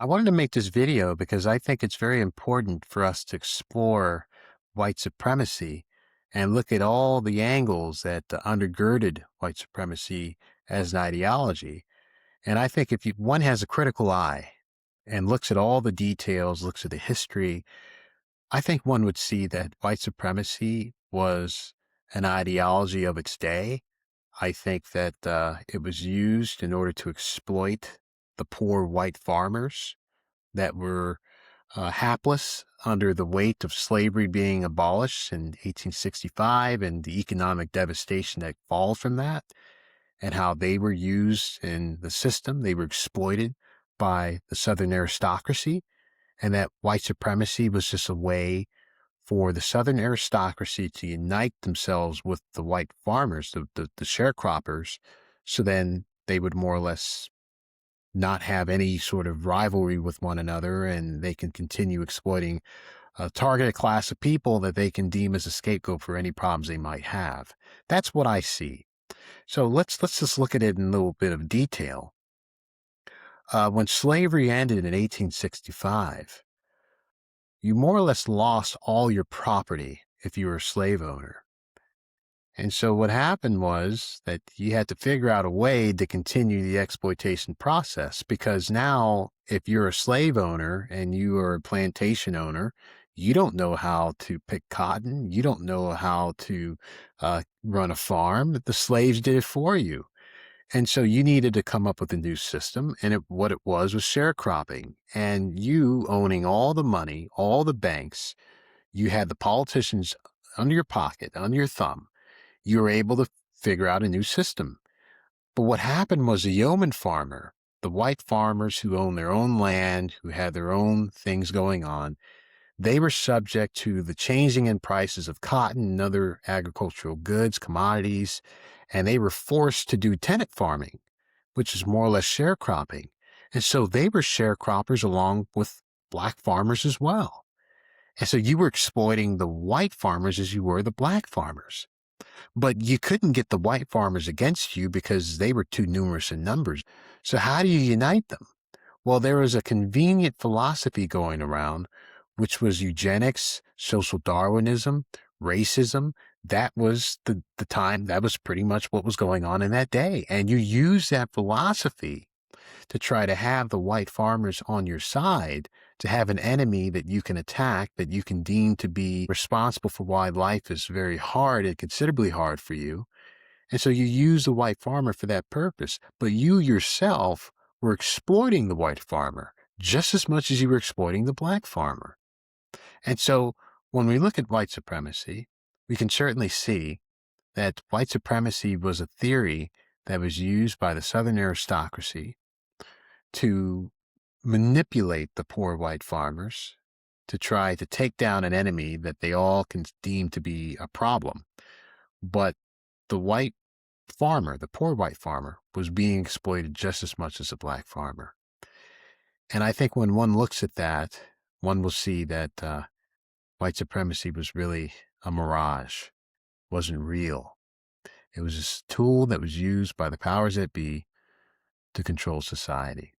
I wanted to make this video because I think it's very important for us to explore white supremacy and look at all the angles that undergirded white supremacy as an ideology. And I think if one has a critical eye and looks at all the details, looks at the history, I think one would see that white supremacy was an ideology of its day. I think that it was used in order to exploit the poor white farmers that were hapless under the weight of slavery being abolished in 1865 and the economic devastation that followed from that, and how they were used in the system. They were exploited by the Southern aristocracy, and that white supremacy was just a way for the Southern aristocracy to unite themselves with the white farmers, the sharecroppers, so then they would more or less not have any sort of rivalry with one another, and they can continue exploiting a targeted class of people that they can deem as a scapegoat for any problems they might have. That's what I see. So let's just look at it in a little bit of detail. When slavery ended in 1865, you more or less lost all your property if you were a slave owner. And so what happened was that you had to figure out a way to continue the exploitation process, because now if you're a slave owner and you are a plantation owner, you don't know how to pick cotton. You don't know how to run a farm. The slaves did it for you. And so you needed to come up with a new system. And what it was sharecropping. And you owning all the money, all the banks, you had the politicians under your pocket, under your thumb. You were able to figure out a new system. But what happened was the yeoman farmer, the white farmers who owned their own land, who had their own things going on, they were subject to the changing in prices of cotton and other agricultural goods, commodities, and they were forced to do tenant farming, which is more or less sharecropping. And so they were sharecroppers along with black farmers as well. And so you were exploiting the white farmers as you were the black farmers. But you couldn't get the white farmers against you because they were too numerous in numbers. So how do you unite them? Well, there was a convenient philosophy going around, which was eugenics, social Darwinism, racism. That was the time, that was pretty much what was going on in that day. And you use that philosophy to try to have the white farmers on your side, to have an enemy that you can attack, that you can deem to be responsible for why life is very hard and considerably hard for you. And so you use the white farmer for that purpose, but you yourself were exploiting the white farmer just as much as you were exploiting the black farmer. And so when we look at white supremacy, we can certainly see that white supremacy was a theory that was used by the Southern aristocracy to manipulate the poor white farmers, to try to take down an enemy that they all can deem to be a problem. But the white farmer, the poor white farmer, was being exploited just as much as the black farmer. And I think when one looks at that, one will see that white supremacy was really a mirage, wasn't real. It was a tool that was used by the powers that be to control society.